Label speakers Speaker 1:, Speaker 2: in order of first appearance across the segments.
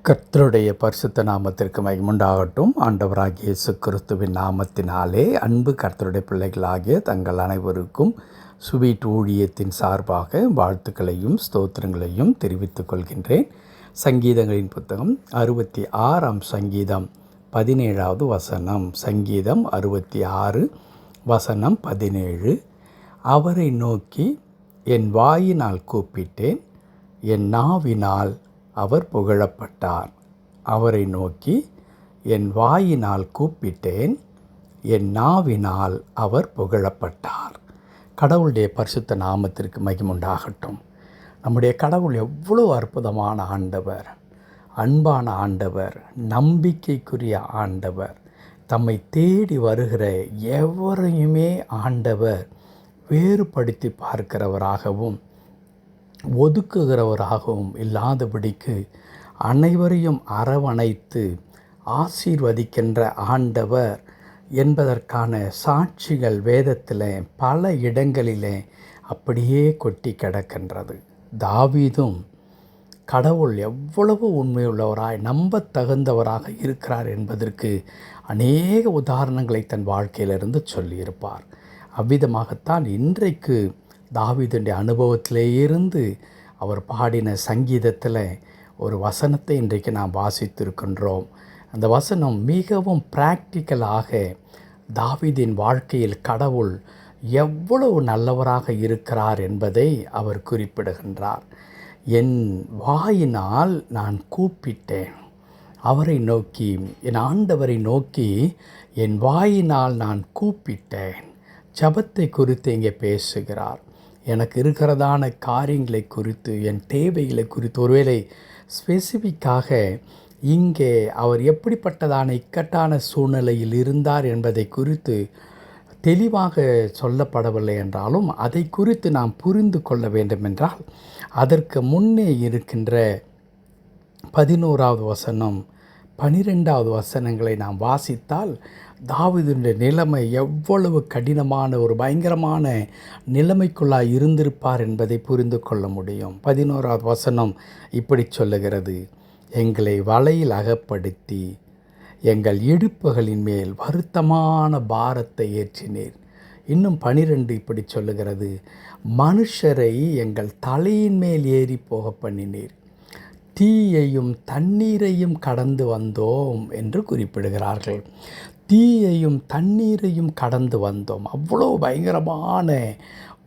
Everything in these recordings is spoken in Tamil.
Speaker 1: கர்த்தருடைய பரிசுத்த நாமத்திற்கு மகிமுண்டாகட்டும். ஆண்டவராகிய இயேசு கிறிஸ்துவின் நாமத்தினாலே அன்பு கர்த்தருடைய பிள்ளைகளாகிய தங்கள் அனைவருக்கும் சுவீட் ஊழியத்தின் சார்பாக வாழ்த்துக்களையும் ஸ்தோத்திரங்களையும் தெரிவித்துக் கொள்கின்றேன். சங்கீதங்களின் புத்தகம் 66 சங்கீதம் 17வது வசனம். சங்கீதம் 66 வசனம் 17. அவரை நோக்கி என் வாயினால் கூப்பிட்டேன், என் நாவினால் அவர் புகழப்பட்டார். அவரை நோக்கி என் வாயினால் கூப்பிட்டேன், என் நாவினால் அவர் புகழப்பட்டார். கடவுளுடைய பரிசுத்த நாமத்திற்கு மகிமுண்டாகட்டும். நம்முடைய கடவுள் எவ்வளோ அற்புதமான ஆண்டவர், அன்பான ஆண்டவர், நம்பிக்கைக்குரிய ஆண்டவர். தம்மை தேடி வருகிற எவரையுமே ஆண்டவர் வேறுபடுத்தி பார்க்கிறவராகவும் ஒதுக்குகிறவராகவும் இல்லாதபடிக்கு அனைவரையும் அரவணைத்து ஆசீர்வதிக்கின்ற ஆண்டவர் என்பதற்கான சாட்சிகள் வேதத்தில் பல இடங்களிலே அப்படியே கொட்டி கிடக்கின்றது. தாவீதும் கடவுள் எவ்வளவு உண்மையுள்ளவராய் நம்ப தகுந்தவராக இருக்கிறார் என்பதற்கு அநேக உதாரணங்களை தன் வாழ்க்கையிலிருந்து சொல்லியிருப்பார். அவ்விதமாகத்தான் இன்றைக்கு தாவீதுடைய அனுபவத்திலேயிருந்து அவர் பாடின சங்கீதத்தில் ஒரு வசனத்தை இன்றைக்கு நாம் வாசித்திருக்கின்றோம். அந்த வசனம் மிகவும் பிராக்டிக்கலாக தாவீதின் வாழ்க்கையில் கடவுள் எவ்வளவு நல்லவராக இருக்கிறார் என்பதை அவர் குறிப்பிடுகின்றார். என் வாயினால் நான் கூப்பிட்டேன், அவரை நோக்கி, என் ஆண்டவரை நோக்கி என் வாயினால் நான் கூப்பிட்டேன். ஜெபத்தை குறித்து இங்கே பேசுகிறார். எனக்கு இருக்கிறதான காரியங்களை குறித்து, என் தேவைகளை குறித்து, ஒருவேளை ஸ்பெசிஃபிக்காக இங்கே அவர் எப்படிப்பட்டதான இக்கட்டான சூழ்நிலையில் இருந்தார் என்பதை குறித்து தெளிவாக சொல்லப்படவில்லை என்றாலும் அதை குறித்து நாம் புரிந்து கொள்ள வேண்டுமென்றால் அதற்கு முன்னே இருக்கின்ற 11வது வசனம் 12வது வசனங்களை நாம் வாசித்தால் தாவீதுடைய நிலைமை எவ்வளவு கடினமான ஒரு பயங்கரமான நிலைமைக்குள்ளாக இருந்திருப்பார் என்பதை புரிந்து கொள்ள முடியும். 11வது வசனம் இப்படி சொல்லுகிறது, எங்களை வலையில் அகப்படுத்தி எங்கள் இடுப்புகளின் மேல் வருத்தமான பாரத்தை ஏற்றினீர். இன்னும் 12 இப்படி சொல்லுகிறது, மனுஷரை எங்கள் தலையின் மேல் ஏறி போக பண்ணினீர், தீயையும் தண்ணீரையும் கடந்து வந்தோம் என்று குறிப்பிடுகிறார்கள். தீயையும் தண்ணீரையும் கடந்து வந்தோம். அவ்வளோ பயங்கரமான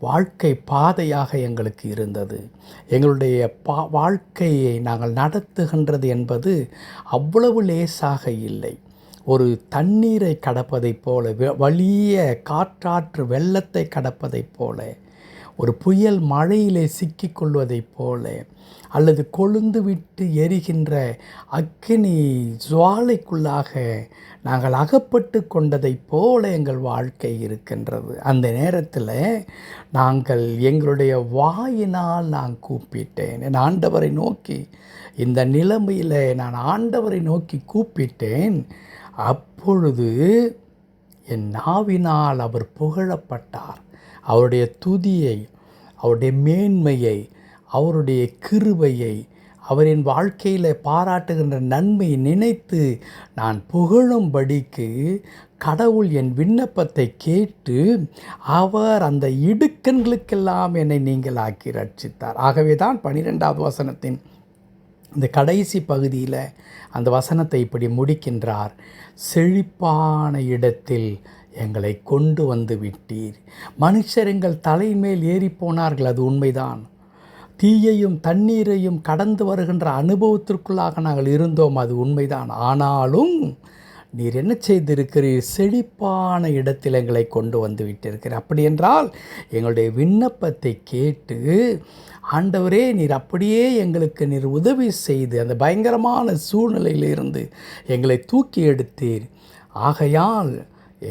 Speaker 1: வாழ்க்கை பாதையாக எங்களுக்கு இருந்தது. எங்களுடைய வாழ்க்கையை நாங்கள் நடத்துகின்றது என்பது அவ்வளவு லேசாக இல்லை. ஒரு தண்ணீரை கடப்பதைப் போல, வலிய காற்றாற்று வெள்ளத்தை கடப்பதைப் போல, ஒரு புயல் மழையிலே சிக்கிக்கொள்வதைப் போல, அல்லது கொழுந்து விட்டு எரிகின்ற அக்கினி ஜுவாலைக்குள்ளாக நாங்கள் அகப்பட்டு கொண்டதைப் போல எங்கள் வாழ்க்கை இருக்கின்றது. அந்த நேரத்தில் நாங்கள் எங்களுடைய வாயினால் நான் கூப்பிட்டேன், என் ஆண்டவரை நோக்கி. இந்த நிலைமையில் நான் ஆண்டவரை நோக்கி கூப்பிட்டேன். அப்பொழுது என் நாவினால் அவர் புகழப்பட்டார். அவருடைய துதியை, அவருடைய மேன்மையை, அவருடைய கிருபையை, அவரின் வாழ்க்கையில் பாராட்டுகின்ற நன்மையை நினைத்து நான் புகழும்படிக்கு கடவுள் என் விண்ணப்பத்தை கேட்டு அவர் அந்த இடுக்கண்களுக்கெல்லாம் என்னை நீங்களாக்கி ரட்சித்தார். ஆகவே தான் 12வது வசனத்தின் இந்த கடைசி பகுதியில் அந்த வசனத்தை இப்படி முடிக்கின்றார், செழிப்பான இடத்தில் எங்களை கொண்டு வந்து விட்டீர். மனுஷர் எங்கள் தலைமேல் ஏறி போனார்கள், அது உண்மைதான். தீயையும் தண்ணீரையும் கடந்து வருகின்ற அனுபவத்திற்குள்ளாக நாங்கள் இருந்தோம், அது உண்மைதான். ஆனாலும் நீர் என்ன செய்திருக்கிறீர்? செழிப்பான இடத்தில் எங்களை கொண்டு வந்து விட்டிருக்கிறீர். அப்படி என்றால் எங்களுடைய விண்ணப்பத்தை கேட்டு, ஆண்டவரே நீர் அப்படியே எங்களுக்கு நீர் உதவி செய்து அந்த பயங்கரமான சூழ்நிலையிலிருந்து எங்களை தூக்கி எடுத்தீர். ஆகையால்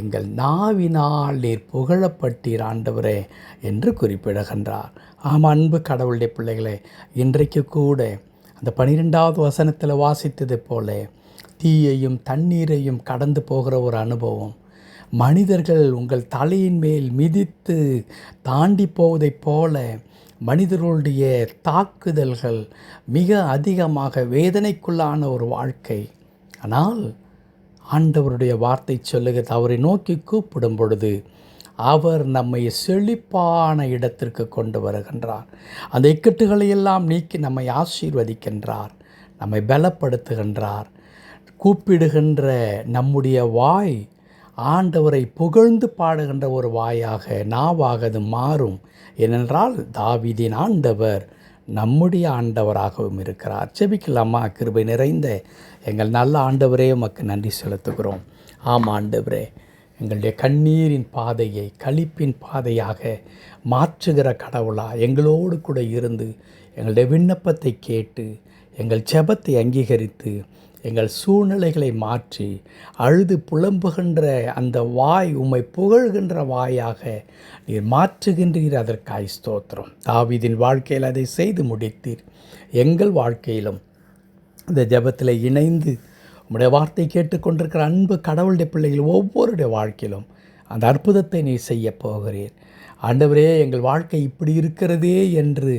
Speaker 1: எங்கள் நாவினால் நீர் புகழப்பட்டீர் ஆண்டவரே என்று குறிப்பிடுகின்றார். ஆமாம், அன்பு கடவுளுடைய பிள்ளைகளே, இன்றைக்கு கூட அந்த 12வது வசனத்தில் வாசித்தது போல தீயையும் தண்ணீரையும் கடந்து போகிற ஒரு அனுபவம், மனிதர்கள் உங்கள் தலையின் மேல் மிதித்து தாண்டி போவதைப் போல மனிதர்களுடைய தாக்குதல்கள் மிக அதிகமாக வேதனைக்குள்ளான ஒரு வாழ்க்கை. ஆனால் ஆண்டவருடைய வார்த்தை சொல்லுகிறது, அவரை நோக்கி கூப்பிடும் பொழுது அவர் நம்மை செழிப்பான இடத்திற்கு கொண்டு வருகின்றார். அந்த இக்கட்டுகளை எல்லாம் நீக்கி நம்மை ஆசீர்வதிக்கின்றார், நம்மை பலப்படுத்துகின்றார். கூப்பிடுகின்ற நம்முடைய வாய் ஆண்டவரை புகழ்ந்து பாடுகின்ற ஒரு வாயாக, நாவாக அது மாறும். ஏனென்றால் தாவீதின் ஆண்டவர் நம்முடைய ஆண்டவராகவும் இருக்கிறார். ஜெபிக்கலாமா? கிருபை நிறைந்த எங்கள் நல்ல ஆண்டவரே, உமக்கு நன்றி செலுத்துகிறோம். ஆம் ஆண்டவரே, எங்களுடைய கண்ணீரின் பாதையை களிப்பின் பாதையாக மாற்றுகிற கடவுளா எங்களோடு கூட இருந்து எங்களுடைய விண்ணப்பத்தை கேட்டு எங்கள் ஜெபத்தை அங்கீகரித்து எங்கள் சூழ்நிலைகளை மாற்றி அழுது புலம்புகின்ற அந்த வாய் உம்மை புகழ்கின்ற வாயாக நீர் மாற்றுகின்றீர். அதற்காய் ஸ்தோத்திரம். தாவீதின் வாழ்க்கையில் அதை செய்து முடித்தீர். எங்கள் வாழ்க்கையிலும் இந்த ஜெபத்தில் இணைந்து உம்முடைய வார்த்தை கேட்டுக்கொண்டிருக்கிற அன்பு கடவுளுடைய பிள்ளைகள் ஒவ்வொருடைய வாழ்க்கையிலும் அந்த அற்புதத்தை நீ செய்ய போகிறீர். ஆண்டவரே, எங்கள் வாழ்க்கை இப்படி இருக்கிறதே என்று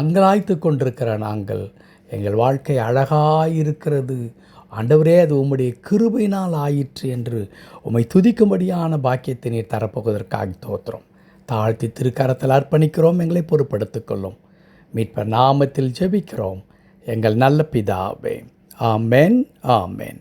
Speaker 1: அங்கலாய்த்து கொண்டிருக்கிற நாங்கள், எங்கள் வாழ்க்கை அழகாயிருக்கிறது ஆண்டவரே, அது உம்முடைய கிருபையினால் ஆயிற்று என்று உம்மை துதிக்கும்படியான பாக்கியத்தை நீர் தரப்போவதற்காக ஸ்தோத்திரம். தாழ்த்தி திருக்கரத்தில் அர்ப்பணிக்கிறோம். எங்களை பொறுப்படுத்திக் கொள்ளும். மீட்பர் நாமத்தில் ஜெபிக்கிறோம் எங்கள் நல்ல பிதாவே. ஆமென், ஆமென்.